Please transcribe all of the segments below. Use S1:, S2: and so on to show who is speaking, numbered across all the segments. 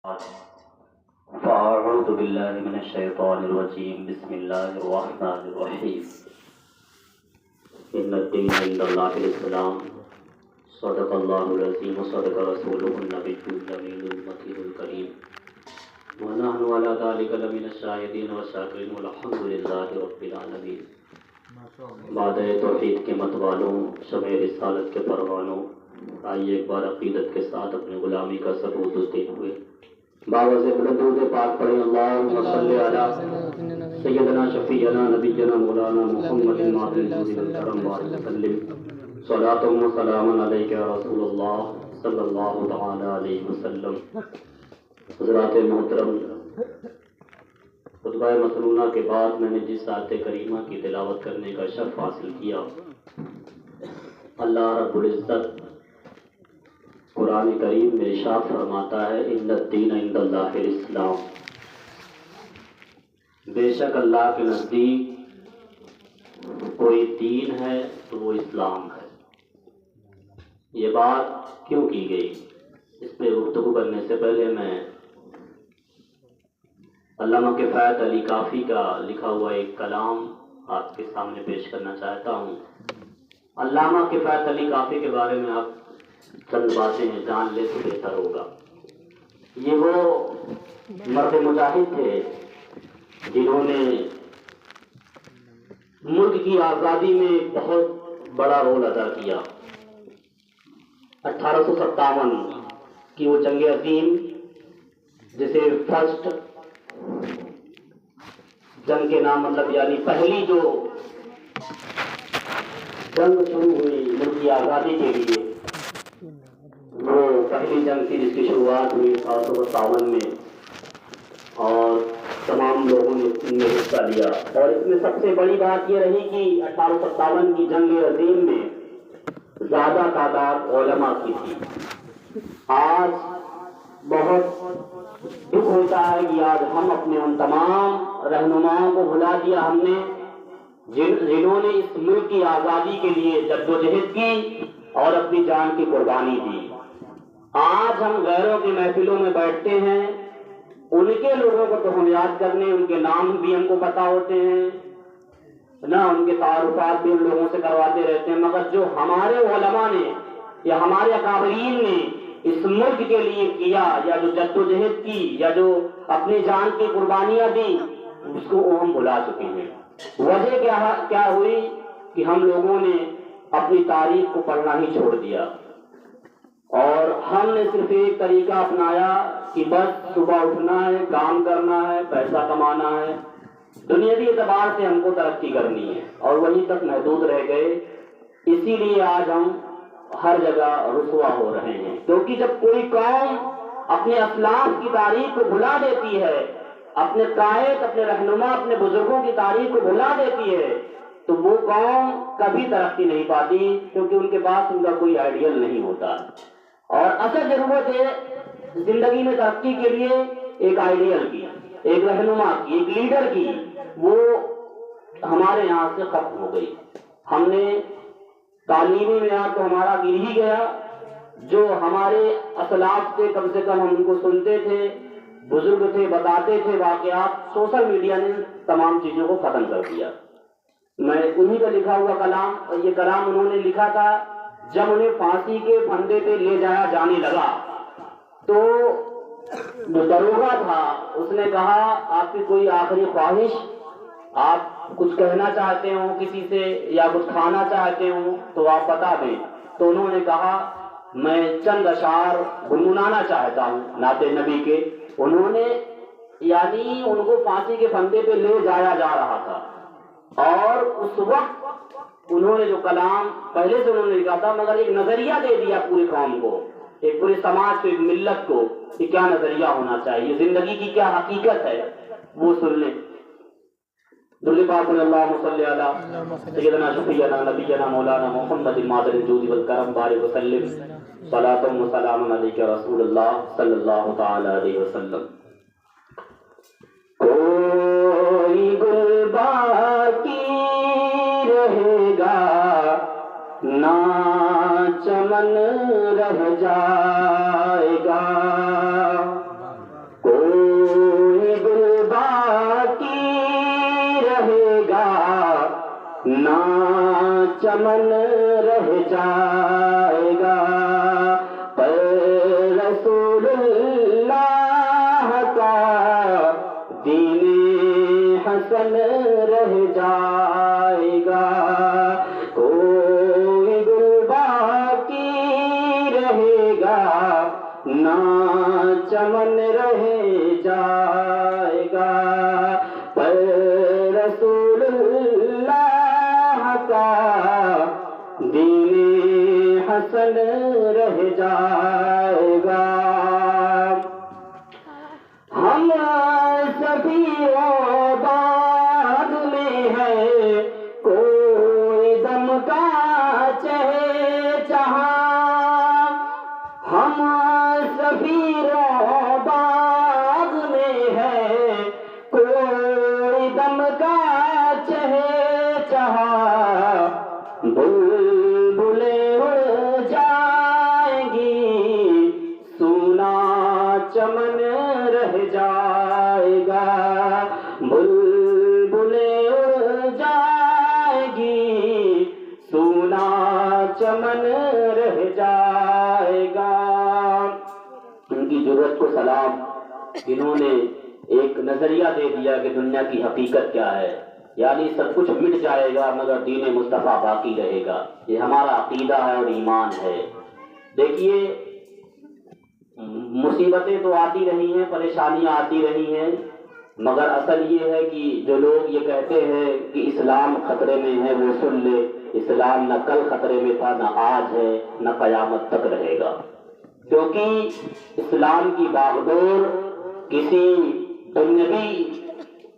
S1: فأعوذ بالله من الشيطان الرجيم بسم الله الرحمن الرحيم إن الدين عند الله الإسلام صدق الله العظيم وصدق رسوله النبي الأمين المكين الكريم ونحن على ذلك لمن الشاهدين والشاكرين والحمد لله رب العالمين. بعد توحید کے متوالوں، شمع رسالت کے پروانوں، آئیے ایک بار عقیدت کے ساتھ اپنی غلامی کا ثبوت دیتے ہوئے بابا سے درود پاک پڑھیں. اللہم صلی علی سیدنا شفیعنا نبینا مولانا محمد المعدل الجود والکرم وعلیہ وسلم. صلاۃ و سلام علیک یا رسول اللہ صلی اللہ تعالی علیہ وسلم. حضرات محترم، خطبہ مسنونہ کے بعد میں نے جس آیت کریمہ کی تلاوت کرنے کا شرف حاصل کیا، اللہ رب العزت قرآن کریم میں ارشاد فرماتا ہے ان الدین عند اللہ الاسلام، بے شک اللہ کے نزدیک کوئی دین ہے تو وہ اسلام ہے. یہ بات کیوں کی گئی، اس پہ گفتگو کرنے سے پہلے میں علامہ کفایت علی کافی کا لکھا ہوا ایک کلام آپ کے سامنے پیش کرنا چاہتا ہوں. علامہ کفایت علی کافی کے بارے میں آپ چند باتیں جان لے تو بہتر ہوگا. یہ وہ مرد مجاہد تھے جنہوں نے ملک کی آزادی میں بہت بڑا رول ادا کیا. 1857 کی وہ جنگ عظیم، جسے فرسٹ جنگ کے نام مطلب یعنی پہلی جو جنگ شروع ہوئی ملک کی آزادی کے لیے، وہ پہلی جنگ تھی جس کی شروعات ہوئی 1857 میں، اور تمام لوگوں نے اس میں حصہ لیا. اور اس میں سب سے بڑی بات یہ رہی کہ 1857 کی جنگ عظیم میں زیادہ تعداد علماء کی تھی. آج بہت دکھ ہوتا ہے کہ آج ہم اپنے ان تمام رہنماؤں کو بھلا دیا ہم نے جنہوں نے اس ملک کی آزادی کے لیے جدوجہد کی اور اپنی جان کی قربانی دی. آج ہم غیروں کی محفلوں میں بیٹھتے ہیں، ان کے لوگوں کو تو ہم یاد کرنے، ان کے نام بھی ہم کو پتا ہوتے ہیں نا، ان کے تعارفات بھی ہم لوگوں سے کرواتے رہتے ہیں، مگر جو ہمارے علماء نے یا ہمارے اکابرین نے اس ملک کے لیے کیا، یا جو جدوجہد کی، یا جو اپنی جان کی قربانیاں دی، اس کو ہم بھلا چکے ہیں. وجہ کیا ہوئی کہ ہم لوگوں نے اپنی تاریخ کو پڑھنا ہی چھوڑ دیا، اور ہم نے صرف ایک طریقہ اپنایا کہ بس صبح اٹھنا ہے، کام کرنا ہے، پیسہ کمانا ہے، دنیاوی اعتبار سے ہم کو ترقی کرنی ہے، اور وہیں تک محدود رہ گئے. اسی لیے آج ہم ہر جگہ رسوا ہو رہے ہیں، کیونکہ جب کوئی قوم اپنے اسلاف کی تاریخ کو بھلا دیتی ہے، اپنے قائد، اپنے رہنما، اپنے بزرگوں کی تاریخ کو بھلا دیتی ہے، تو وہ قوم کبھی ترقی نہیں پاتی، کیونکہ ان کے پاس ان کا کوئی آئیڈیل نہیں ہوتا. اور اصل ضرورت ہے زندگی میں ترقی کے لیے ایک آئیڈیل کی، ایک رہنما کی، ایک لیڈر کی. وہ ہمارے یہاں سے ختم ہو گئی. ہم نے تعلیمی معیار تو ہمارا گر ہی گیا. جو ہمارے اسلاف سے کم ہم ان کو سنتے تھے، بزرگ تھے، بتاتے تھے واقعات، سوشل میڈیا نے تمام چیزوں کو ختم کر دیا. میں انہی کا لکھا ہوا کلام، اور یہ کلام انہوں نے لکھا تھا جب انہیں پھانسی کے پھندے پہ لے جایا جانے لگا. تو جو داروغہ تھا اس نے کہا آپ کی کوئی آخری خواہش، آپ کچھ کہنا چاہتے ہوں کسی سے یا کچھ کھانا چاہتے ہوں تو آپ بتا دیں. تو انہوں نے کہا میں چند اشعار گنگنانا چاہتا ہوں نعت نبی کے. انہوں نے یعنی ان کو پھانسی کے پھندے پہ لے جایا جا رہا تھا، اور اس وقت انہوں نے جو کلام پہلے سے انہوں نے لکھا تھا، مگر ایک نظریہ دے دیا پورے قوم کو، ایک پورے سماج کو، ایک ملت کو کہ کیا نظریہ ہونا چاہیے، زندگی کی کیا حقیقت ہے، وہ سن لیں. درود پاک اللہ صلی علی سیدنا شفیعنا نبینا مولانا محمد المعدل الجود والکرم بارک وسلم. صلاۃ و سلام علیک رسول اللہ صلی اللہ تعالی علیہ وسلم. کوئی گل باقی رہے گا نہ چمن رہ جائے گا، چمن رہ جائے گا، پر رسول اللہ کا دین حسن رہ جائے گا، کوئی گل باقی رہے گا نہ چمن رہ جائے گا، پر رسول اللہ کا دین حسن رہ جائے گا۔ ہم سبھی آباد میں ہے کوئی دم کا چہچہاں، ہم سبھی آباد میں ہے کوئی دم کا چہچہاں، بلبلیں اڑ جائیں گی سونا چمن رہ جائے گا، بلبلیں اڑ جائیں گی سونا چمن رہ جائے گا۔ ان کی ضرورت کو سلام، انہوں نے ایک نظریہ دے دیا کہ دنیا کی حقیقت کیا ہے، یعنی سب کچھ مٹ جائے گا مگر دین مصطفیٰ باقی رہے گا۔ یہ ہمارا عقیدہ ہے اور ایمان ہے۔ دیکھیے مصیبتیں تو آتی رہی ہیں، پریشانیاں آتی رہی ہیں، مگر اصل یہ ہے کہ جو لوگ یہ کہتے ہیں کہ اسلام خطرے میں ہے وہ سن لے، اسلام نہ کل خطرے میں تھا، نہ آج ہے، نہ قیامت تک رہے گا، کیونکہ اسلام کی باغڈور کسی دنیوی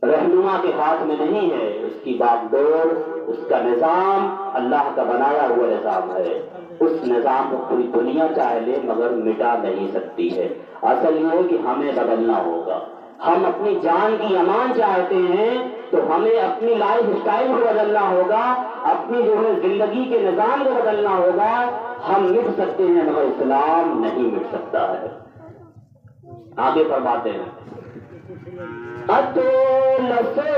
S1: رہنما کے ہاتھ میں نہیں ہے، اس کی باغڈور، اس کا نظام اللہ کا بنایا ہوا نظام ہے، اس نظام کو پوری دنیا چاہ لے مگر مٹا نہیں سکتی ہے۔ اصل یہ ہے کہ ہمیں بدلنا ہوگا، ہم اپنی جان کی امان چاہتے ہیں تو ہمیں اپنی لائف اسٹائل کو بدلنا ہوگا، اپنی جو ہے زندگی کے نظام کو بدلنا ہوگا۔ ہم مٹ سکتے ہیں مگر اسلام نہیں مٹ سکتا ہے۔ آگے فرماتے ہیں اطلسو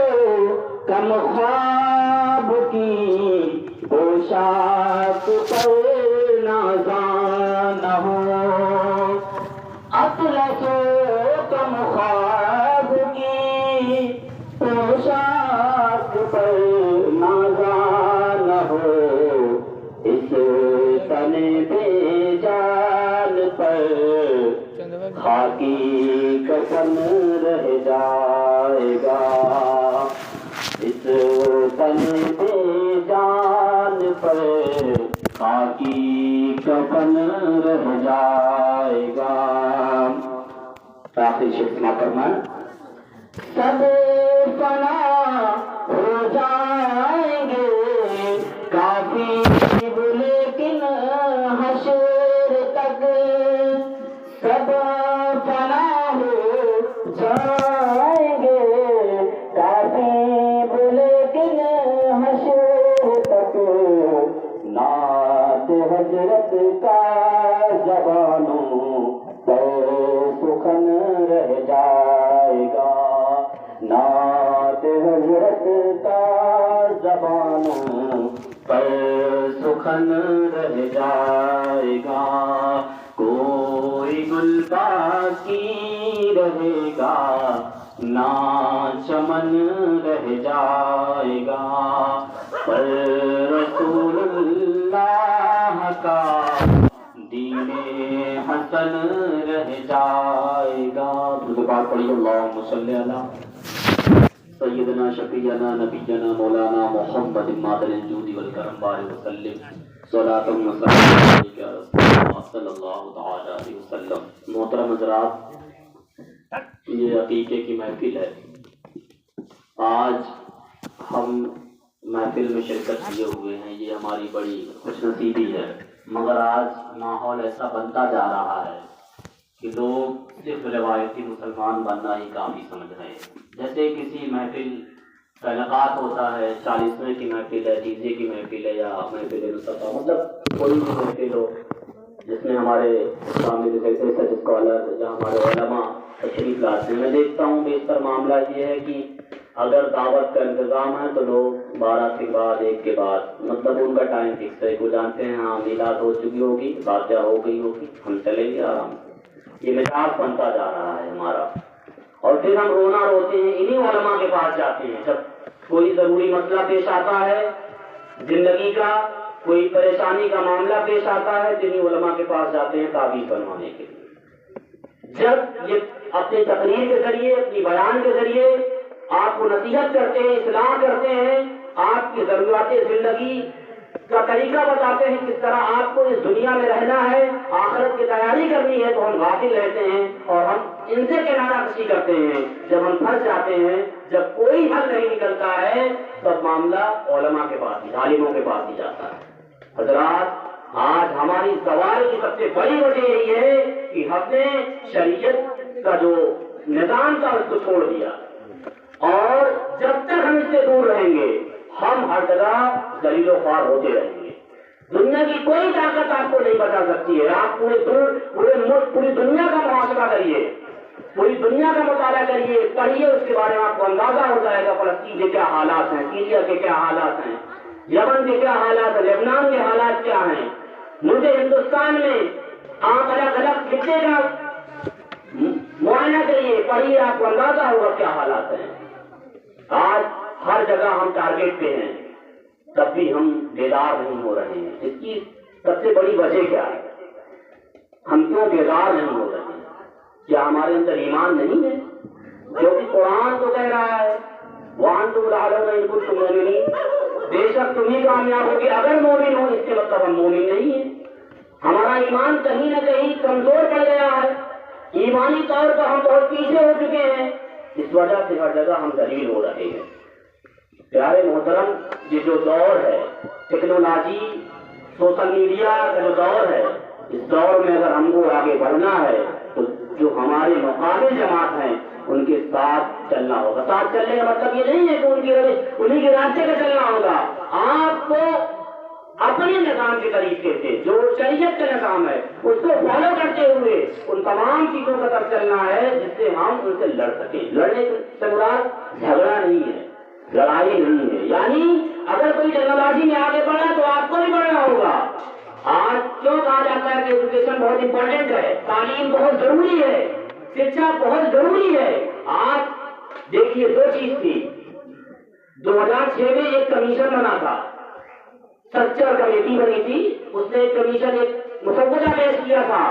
S1: کم خواب کی پوشاک پر نازان ہو، اطلسو کم خواب کی پوشاک پر نازان ہو، اس تن بے جان پر خاکی کفن رہ جائے گا، اس تن بے جان پر خاکی کفن رہ جائے گا۔ آخری شیخ سنا فرمائیں سب فنا ہو جائیں گے کافی لیکن حشر تک، سب فنا ہو جائیں گے کافی لیکن حشر تک، نعت حضرت کا زبانوں پر سخن رہ جائے گا، نعت حضرت کا زبانوں پر سخن رہ جائے گا، کوئی گل باقی رہے گا نہ چمن رہ جائے گا، پر رسول اللہ کا دین حسن رہ جائے گا۔ درود پاک پڑھیے، اللہم صلی علی سیدنا شفیعنا نبینا مولانا محمد مادر الجود والکرم بارک وسلم صلاۃ و سلام علیک یا رسول اللہ صلی اللہ تعالی علیہ وسلم۔ محترم حضرات، یہ عقیقے کی محفل ہے۔ آج ہم محفل میں شرکت کیے ہوئے ہیں، یہ ہماری بڑی خوش نصیبی ہے، مگر آج ماحول ایسا بنتا جا رہا ہے کہ لوگ صرف روایتی مسلمان بننا ہی کافی سمجھ رہے ہیں۔ جیسے کسی محفل کا انعقاد ہوتا ہے، 40ویں کی محفل ہے، تیسرے کی محفل ہے، یا محفل مصطفیٰ، مطلب کوئی بھی محفل ہو جس میں ہمارے اسلامی ریسرچ اسکالر یا ہمارے علماء تشریف لاتے ہیں، میں دیکھتا ہوں کہ اس پر معاملہ یہ ہے کہ اگر دعوت کا انتظام ہے تو لوگ 12 کے بعد 1 کے بعد مطلب ان کا ٹائم فکس ہے. وہ جانتے ہیں ہاں میلاد ہو چکی ہوگی, فاتحہ ہو گئی ہوگی, ہم چلیں گے آرام سے. یہ مزاج بنتا جا رہا ہے ہمارا. اور پھر ہم رونا روتے ہیں انہی علماء کے پاس جاتے ہیں جب کوئی ضروری مسئلہ پیش آتا ہے زندگی کا, کوئی پریشانی کا معاملہ پیش آتا ہے تو انہی علماء کے پاس جاتے ہیں تعویذ بنوانے کے لیے. جب یہ اپنے تقریر کے ذریعے, اپنی بیان کے ذریعے آپ کو نصیحت کرتے ہیں, اصلاح کرتے ہیں, آپ کی ضروریات زندگی کا طریقہ بتاتے ہیں کس طرح آپ کو اس دنیا میں رہنا ہے, آخرت کی تیاری کرنی ہے, تو ہم غافل رہتے ہیں اور ہم ان سے کنارہ کشی کرتے ہیں. جب ہم پھنس جاتے ہیں, جب کوئی حل نہیں نکلتا ہے, تب معاملہ علماء کے پاس ہی, عالموں کے پاس ہی جاتا ہے. حضرات, آج ہماری زوال کی سب سے بڑی وجہ یہی ہے کہ ہم نے شریعت کا جو نظام تھا اس کو چھوڑ دیا, اور جب تک ہم اس سے دور رہیں گے ہم ہر جگہ ذلیل و خوار ہوتے رہیں گے. دنیا کی کوئی طاقت آپ کو نہیں بچا سکتی ہے. آپ پوری دنیا کا محاسبہ کریے, پوری دنیا کا مطالعہ کریے, پڑھیے, اس کے بارے میں آپ کو اندازہ ہو جائے گا فلسطین کے کیا حالات ہیں, سیریا کے کیا حالات ہیں, یمن کے کیا حالات ہیں, لبنان کے حالات کیا ہیں, ملک ہندوستان میں آپ الگ الگ خطے کا معائنہ کریے, پڑھیے, آپ کو اندازہ ہوگا کیا حالات ہیں. آج ہر جگہ ہم ٹارگیٹ پہ ہیں, تب بھی ہم بیدار نہیں ہو رہے ہیں. اس کی سب سے بڑی وجہ کیا ہے؟ ہم کیوں بیدار نہیں ہو رہے ہیں؟ کیا ہمارے اندر ایمان نہیں ہے؟ کیونکہ قرآن تو کہہ رہا ہے وَأَنْتُمُ الْأَعْلَوْنَ إِن كُنتُم مُؤْمِنِينَ, بے شک تم ہی کامیاب ہوگے اگر مومن ہو. اس کے مطلب ہم مومن نہیں ہیں. ہمارا ایمان کہیں نہ کہیں کمزور پڑ گیا ہے, ایمانی طور پر ہم بہت پیچھے ہو چکے ہیں. اس وجہ سے ہر جگہ ہم ذلیل ہو رہے ہیں. پیارے محترم, یہ جو دور ہے ٹیکنالوجی, سوشل میڈیا کا جو دور ہے, اس دور میں اگر ہم کو آگے بڑھنا ہے تو جو ہمارے مقابل جماعت ہیں ان کے ساتھ چلنا ہوگا. ساتھ چلنے کا مطلب یہ نہیں ہے کہ انہیں کے راستے پہ چلنا ہوگا. آپ کو اپنے نظام کے طریقے سے, جو شریعت کا نظام ہے, اس کو فالو کرتے ہوئے ان تمام چیزوں کا طرف چلنا ہے جس سے ہم ان سے لڑ سکیں. لڑنے سے مراد جھگڑا نہیں ہے, لڑائی نہیں ہے. یعنی اگر کوئی ٹیکنالوجی میں آگے بڑھا تو آپ کو بھی بڑھنا ہوگا. آج کیوں کہا جاتا ہے کہ ایجوکیشن بہت امپورٹنٹ ہے, تعلیم بہت ضروری ہے, شکشا بہت ضروری ہے. آج دیکھیے دو چیز تھی. 2006 میں ایک کمیشن بنا تھا, سچر کمیٹی بنی تھی. اس نے ایک کمیشن, ایک مسودہ پیش کیا تھا.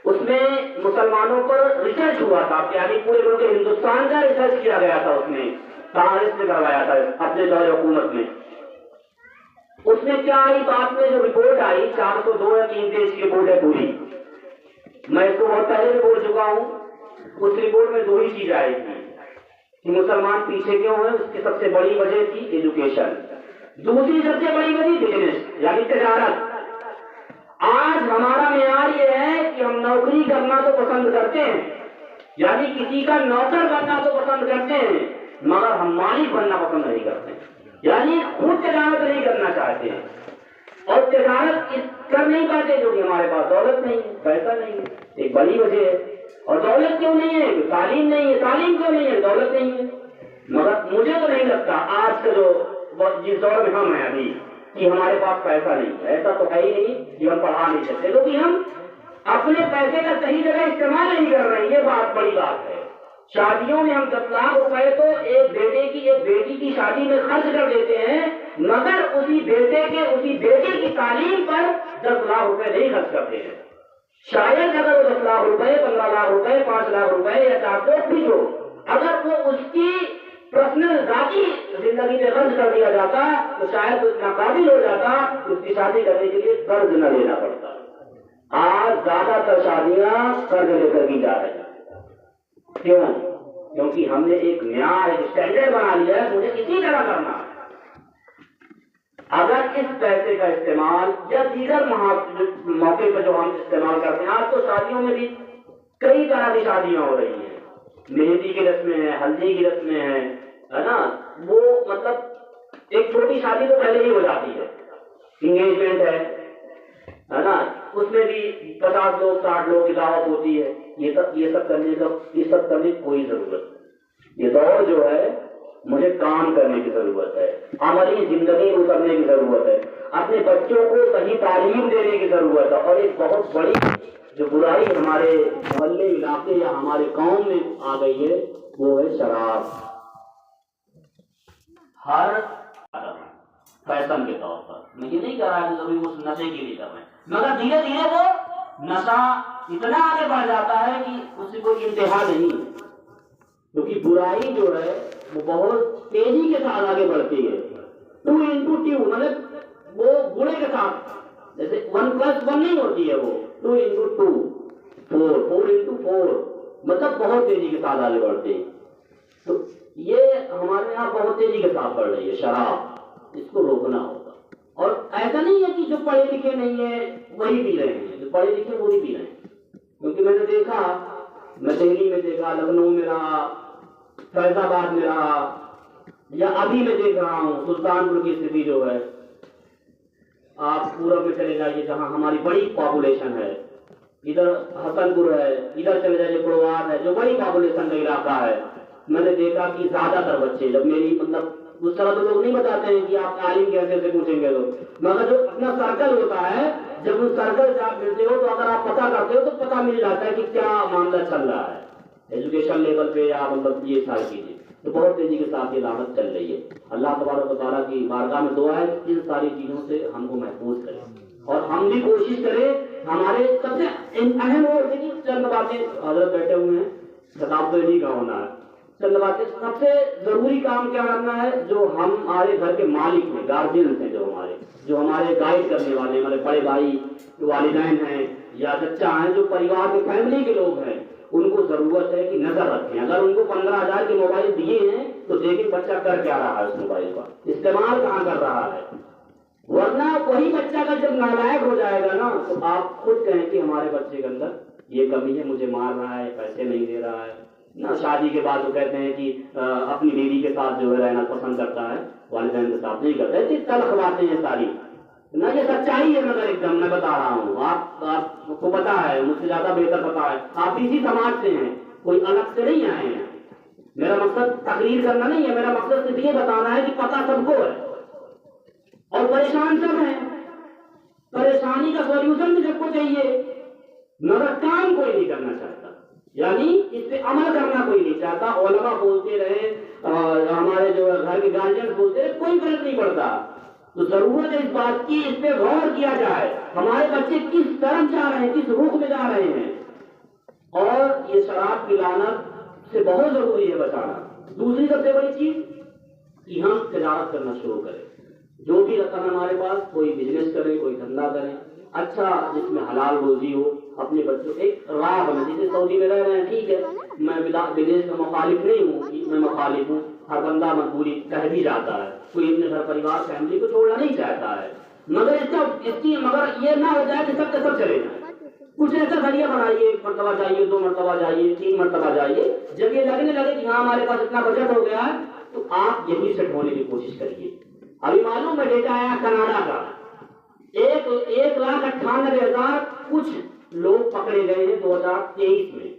S1: اس میں مسلمانوں پر ریسرچ ہوا تھا, یعنی پورے ملک ہندوستان کا ریسرچ کیا گیا تھا. اس میں کانگریس نے کروایا تھا اپنے دور حکومت میں. اس میں کیا آئی بات میں, جو رپورٹ آئی 402 یا 3 پیج کی رپورٹ ہے پوری. میں اس کو بہت پہلے بھی بول چکا ہوں. اس رپورٹ میں 2 ہی چیز آئی تھی کہ مسلمان پیچھے کیوں ہیں. اس کی سب سے بڑی وجہ تھی ایجوکیشن. دوسری سب سے بڑی وجہ بزنس, یعنی تجارت. آج ہمارا معیار یہ ہے کہ ہم نوکری کرنا تو پسند کرتے ہیں, یعنی کسی کا نوکر بننا تو پسند کرتے ہیں, مگر ہم مالک بننا پسند نہیں کرتے ہیں. یعنی خود تجارت نہیں کرنا چاہتے ہیں, اور تجارت کر نہیں پاتے کیونکہ ہمارے پاس دولت نہیں ہے, پیسہ نہیں ہے. ایک بڑی وجہ ہے. اور دولت کیوں نہیں ہے؟ تعلیم نہیں ہے. تعلیم کیوں نہیں ہے؟ دولت نہیں ہے. مگر مجھے تو نہیں لگتا آج کا جو جس دور میں ہم ہیں ابھی کہ ہمارے پاس پیسہ نہیں ہے. ایسا تو ہے ہی نہیں کہ ہم پڑھا نہیں سکتے, کیونکہ ہم اپنے پیسے کا صحیح جگہ استعمال نہیں کر رہے ہیں. یہ بات بڑی بات ہے. شادیوں میں ہم 10 لاکھ روپے تو ایک بیٹے کی ایک بیٹی کی شادی میں خرچ کر دیتے ہیں, مگر اسی بیٹے کی تعلیم پر 10 لاکھ روپے نہیں خرچ کرتے ہیں. شاید اگر وہ 10 لاکھ روپے, 15 لاکھ روپے, 5 لاکھ روپے یا 4 لاکھ بھی ہو, اگر وہ اس کی پرسنل ذاتی زندگی میں خرچ کر دیا جاتا تو شاید وہ اتنا قابل ہو جاتا کہ اس کی شادی کرنے کے لیے قرض نہ لینا پڑتا. آج زیادہ تر شادیاں قرض لے کر کی جا رہی ہیں. کیوں؟ کیونکہ ہم نے ایک معیار, ایک اسٹینڈرڈ بنا لیا ہے, مجھے اسی طرح کرنا ہے. اگر اس پیسے کا استعمال یا دیگر موقع پہ جو ہم استعمال کرتے ہیں, آج تو شادیوں میں بھی کئی طرح کی شادیاں ہو رہی ہیں. مہندی کی رسمیں ہیں, ہلدی کی رسمیں ہیں, ہے نا. وہ مطلب ایک چھوٹی شادی تو پہلے ہی ہو جاتی ہے, انگیجمنٹ ہے نا, اس میں بھی 50 لوگ 60 لوگ کی دعوت ہوتی ہے. یہ سب کرنے کی کوئی ضرورت نہیں. یہ دور جو ہے مجھے کام کرنے کی ضرورت ہے، عملی زندگی گزرنے کی ضرورت ہے، اپنے بچوں کو صحیح تعلیم دینے کی ضرورت ہے۔ اور ایک بہت بڑی جو برائی ہمارے محلے علاقے یا ہمارے قوم میں آ گئی ہے وہ ہے شراب۔ ہر فیشن کے طور پر میں یہ نہیں کہہ رہا کہ ضروری وہ نشے کے لیے کر رہے ہیں، مگر دھیرے دھیرے وہ نشہ اتنا آگے بڑھ جاتا ہے کہ اس سے کوئی انتہا نہیں ہے، کیونکہ برائی جو ہے وہ بہت تیزی کے ساتھ آگے بڑھتی ہے۔ 2 into 2 مطلب وہ گڑے کے ساتھ، جیسے 1+1 نہیں ہوتی ہے، وہ 2 into 2 4 4 into 4 مطلب بہت تیزی کے ساتھ آگے بڑھتے ہیں۔ تو یہ ہمارے یہاں بہت تیزی کے ساتھ بڑھ رہی ہے شراب، اس کو روکنا ہوگا۔ اور ایسا نہیں ہے کہ جو پڑھے لکھے نہیں ہیں وہی پی رہے ہیں، جو پڑھے لکھے وہی پی رہے ہیں، کیونکہ میں نے دیکھا، میں دہلی میں دیکھا، لکھنؤ میں رہا، فیض آباد میں رہا، یا ابھی میں دیکھ رہا ہوں سلطان پور کی استھتی جو ہے، آپ پورب میں چلے جائیے جہاں ہماری بڑی پاپولیشن ہے، ادھر حسن پور ہے، ادھر چلے جائیے پروار ہے جو بڑی پاپولیشن کا علاقہ ہے، میں نے دیکھا کہ زیادہ تر بچے، جب میری مطلب اس طرح تو لوگ نہیں بتاتے ہیں کہ آپ تعلیم کیسے سے پوچھیں گے لوگ، مگر جو اپنا سرکل ہوتا ہے جب ان سرکل سے آپ ملتے ہو تو اگر آپ پتہ کرتے ہو تو پتہ مل جاتا ہے کہ کیا معاملہ چل رہا ہے ایجوکیشن لیول پہ، یا مطلب یہ ساری چیزیں تو بہت تیزی کے ساتھ یہ لعنت چل رہی ہے۔ اللہ تبارک و تعالیٰ کی بارگاہ میں دعا ہے کہ ان ساری چیزوں سے ہم کو محفوظ کرے، اور ہم بھی کوشش کریں۔ ہمارے سب سے اہم وہ ہے کہ چند باتیں، حضرت بیٹھے ہوئے ہیں، خطاب تو انہیں کا ہونا ہے، چند باتیں، سب سے ضروری کام کیا کرنا ہے، جو ہمارے گھر کے مالک ہیں، گارجینس ہیں، جو ہمارے گائیڈ کرنے والے، ہمارے بڑے بھائی، والدین ہیں یا چچا ہیں، جو پریوار کے فیملی کے لوگ ہیں، ان کو ضرورت ہے کہ نظر رکھیں۔ اگر ان کو 15,000 کے موبائل دیے ہیں تو دیکھیں بچہ کر کیا رہا ہے، اس موبائل کا استعمال کہاں کر رہا ہے، ورنہ وہی بچہ کا جب نالائق ہو جائے گا نا تو آپ خود کہیں کہ ہمارے بچے کے اندر یہ کمی ہے، مجھے مار رہا ہے، پیسے نہیں دے رہا ہے نا، شادی کے بعد وہ کہتے ہیں کہ اپنی بیوی کے ساتھ جو ہے رہنا پسند کرتا ہے، والدین کے ساتھ نہیں کرتا ہے، تلخ باتیں ہیں ساری نہ، یہ سچائی ہے، مگر ایک دم میں بتا رہا ہوں، آپ کو پتا ہے، مجھ سے زیادہ بہتر پتا ہے، آپ اسی سماج سے ہیں، کوئی الگ سے نہیں آئے ہیں۔ میرا مقصد تقریر کرنا نہیں ہے، میرا مقصد صرف یہ بتانا ہے کہ پتا سب کو ہے اور پریشان سب ہیں، پریشانی کا سولوشن بھی سب کو چاہیے، مگر کام کوئی نہیں کرنا چاہتا، یعنی اس پہ عمل کرنا کوئی نہیں چاہتا۔ علماء بولتے رہے، ہمارے جو گھر کے گارجین بولتے رہے، کوئی فرق نہیں پڑتا۔ تو ضرورت ہے اس بات کی، اس پہ غور کیا جائے، ہمارے بچے کس طرف جا رہے ہیں، کس رخ میں جا رہے ہیں، اور یہ شراب کی لعنت سے بہت ضروری ہے بچانا۔ دوسری سب سے بڑی چیز کہ ہم تجارت کرنا شروع کریں، جو بھی رقم ہے ہمارے پاس، کوئی بزنس کریں، کوئی دھندا کریں، اچھا جس میں حلال روزی ہو، اپنے بچوں ایک راہ بنا۔ جسے سعودی میں رہ رہے ہیں، ٹھیک ہے، میں بدیش کا مخالف نہیں ہوں کہ میں مخالف ہوں، ہر بندہ مجبوری کہہ بھی جاتا ہے، کوئی اپنے گھر پریوار فیملی کو چھوڑنا نہیں چاہتا ہے، مگر مگر یہ نہ ہو جائے کہ سب کے سب چلے جائیں، کچھ ایسا ذریعہ بنائیے، 1 مرتبہ جائیے، 2 مرتبہ جائیے، 3 مرتبہ جائیے، جب یہ لگنے لگے کہ ہاں ہمارے پاس اتنا بجٹ ہو گیا ہے تو آپ یہی سیٹ ہونے کی کوشش کریے۔ ابھی معلوم ہے ڈیٹا آیا کینیڈا کا، 1,98,000 کچھ لوگ پکڑے گئے ہیں 2023 میں،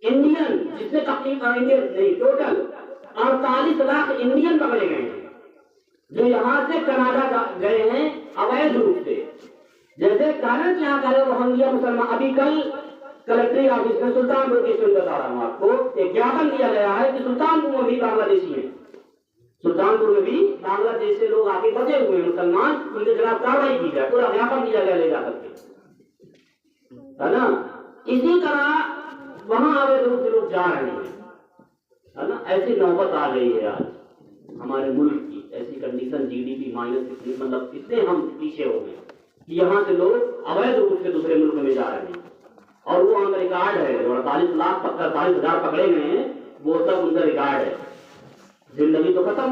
S1: انڈین، جس سے تقریباً انڈین نہیں، ٹوٹل 48 لاکھ انڈین پکڑے گئے ہیں جو یہاں سے کینیڈا گئے ہیں اویدھ روپ سے۔ جیسے کہنا کیا کرے روہنگیا مسلمان، ابھی کل کلکٹری آفس میں سلطان پور کی اسٹوری بتا رہا ہوں آپ کو، ایک جاپن دیا گیا ہے کہ سلطان پور میں بھی بنگلہ دیشی ہیں، سلطان پور میں بھی بنگلہ دیش سے لوگ آ کے بچے ہوئے ہیں مسلمان، ان کے خلاف کاروائی کی جائے، پورا جاپن دیا گیا لے جا کر کے، ہے نا۔ اسی طرح وہاں اویدھ روپ سے لوگ جا رہے ہیں، ہے نا۔ ایسی نوبت آ گئی ہے آج ہمارے ملک کی، ایسی condition, G D P minus, مطلب اتنے ہم پیچھے ہو گئے کہ یہاں سے لوگ اویدھ روپ سے دوسرے ملک میں جا رہے ہیں، اور وہ وہاں کا ریکارڈ ہے، 48,000 پکڑے گئے ہیں، وہ سب ان کا ریکارڈ ہے۔ زندگی تو ختم،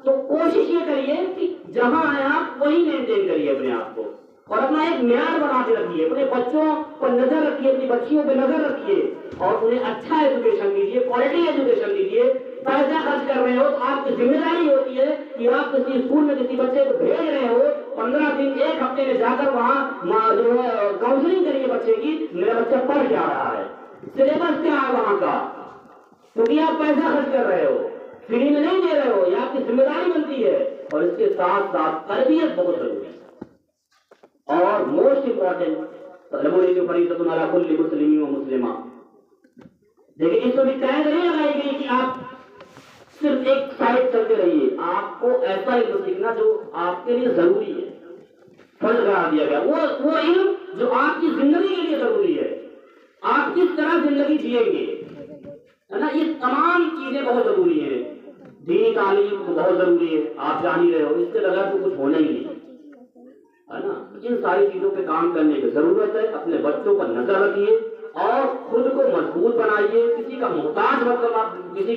S1: تو کوشش یہ کریے کہ جہاں آئے آپ وہی مینٹین کریے اپنے آپ کو، اور اپنا ایک معیار بنا کے رکھیے، اپنے بچوں پر نظر رکھیے، اپنی بچیوں پہ نظر رکھیے، اور انہیں اچھا ایجوکیشن دیجیے، کوالٹی ایجوکیشن دیجیے۔ پیسہ خرچ کر رہے ہو تو آپ کی ذمہ داری ہوتی ہے کہ آپ کسی اسکول میں کسی بچے کو بھیج رہے ہو، 15 دن 1 ہفتے میں جا کر وہاں جو ہے کاؤنسلنگ کریے بچے کی، میرا بچہ پڑھ کیا رہا ہے، سلیبس کیا ہے وہاں کا، کیونکہ آپ پیسہ خرچ کر رہے ہو۔ فری میں نہیں دے رہے ہو، یہ آپ کی ذمہ داری بنتی ہے. اور اس کے ساتھ ساتھ تربیت بہت ضروری ہے. اور موسٹ امپورٹنٹ فریضۃ علی کل مسلم و مسلمہ. لیکن اس کو بھی قید نہیں لگائی گئی کہ آپ صرف ایک سائڈ چلتے رہیے. آپ کو ایسا علم سیکھنا جو آپ کے لیے ضروری ہے، فرض قرار دیا گیا. وہ علم جو آپ کی زندگی کے لیے ضروری ہے، آپ کس طرح زندگی جیئیں گے، ہے نا. یہ تمام چیزیں بہت ضروری ہیں. دینی تعلیم تو بہت ضروری ہے، آپ جان ہی رہے ہو، اس کے بغیر تو کچھ ہونا ہی نہیں ہے نا. ان ساری چیزوں پہ کام کرنے کی ضرورت ہے. اپنے بچوں پر نظر رکھیے اور خود کو مضبوط بنائیے. کسی کا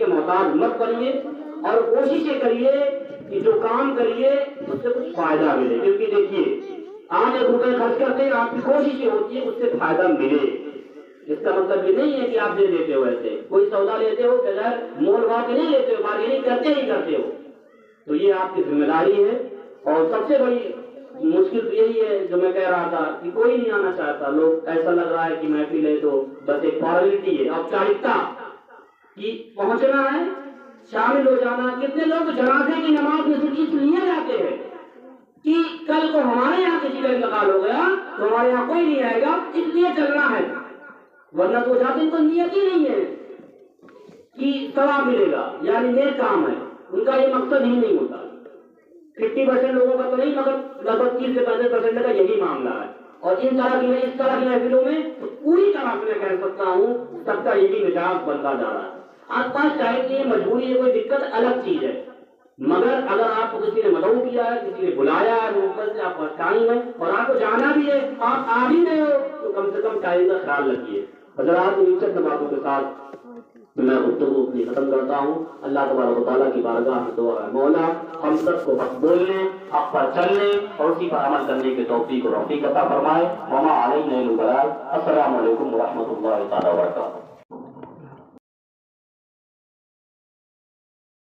S1: محتاج مت بنیے اور کوششیں کریے کہ جو کام کریے اس سے کچھ فائدہ ملے. کیونکہ دیکھیے آپ 1 روپے خرچ کرتے ہیں، آپ کی کوشش یہ ہوتی ہے اس سے فائدہ ملے. اس کا مطلب یہ نہیں ہے کہ آپ دے دیتے ہو. ایسے کوئی سودا لیتے ہو بغیر مول بھاؤ کے نہیں لیتے ہو، بارگیننگ کرتے ہی کرتے ہو. تو یہ آپ کی ذمہ داری ہے. اور سب سے بڑی مشکل تو یہی ہے جو میں کہہ رہا تھا کہ کوئی نہیں آنا چاہتا. لوگ ایسا لگ رہا ہے کہ محفل ہے تو بس ایک فارمیلٹی ہے، اوپچارکتا کہ پہنچنا ہے، شامل ہو جانا. کتنے لوگ جنازے کی نماز میں صرف اس لیے جاتے ہیں کہ کل کو ہمارے یہاں کسی کا انتقال ہو گیا تو ہمارے یہاں کوئی نہیں آئے گا، اس لیے چلنا ہے. ورنہ تو جاتے تو نیت ہی نہیں ہے کہ ثواب ملے گا، یعنی نیک کام ہے. ان کا یہ مقصد ہی نہیں ہوتا. 50% لوگوں کا تو نہیں، مگر لگ بھگ 30 سے 35% کا یہی معاملہ ہے. اور اس طرح کی محفلوں میں پوری طرح سے میں کہہ سکتا ہوں سب کا یہی مزاج بنتا جا رہا ہے. آپ پاس چاہے کہ مجبوری ہے، کوئی دقت الگ چیز ہے، مگر اگر آپ کو کسی نے مدعو کیا ہے، کسی نے بلایا ہے، محبت سے آپ کا ٹائم ہے اور آپ کو جانا بھی ہے، آپ آ بھی رہے ہو تو کم سے کم ٹائم کا خیال رکھیے. حضرات ان چند باتوں کے ساتھ میں گفتگو اپنی ختم کرتا ہوں. اللہ تبارک و تعالیٰ کی بارگاہ میں دعا ہے مولا ہم سب کو حق بولنے، حق پر چلنے اور اسی پر عمل کرنے کی توفیق اور رفیق عطا فرمائے. وما علینا الا البلاغ. السلام علیکم ورحمۃ اللہ تعالیٰ وبرکاتہ.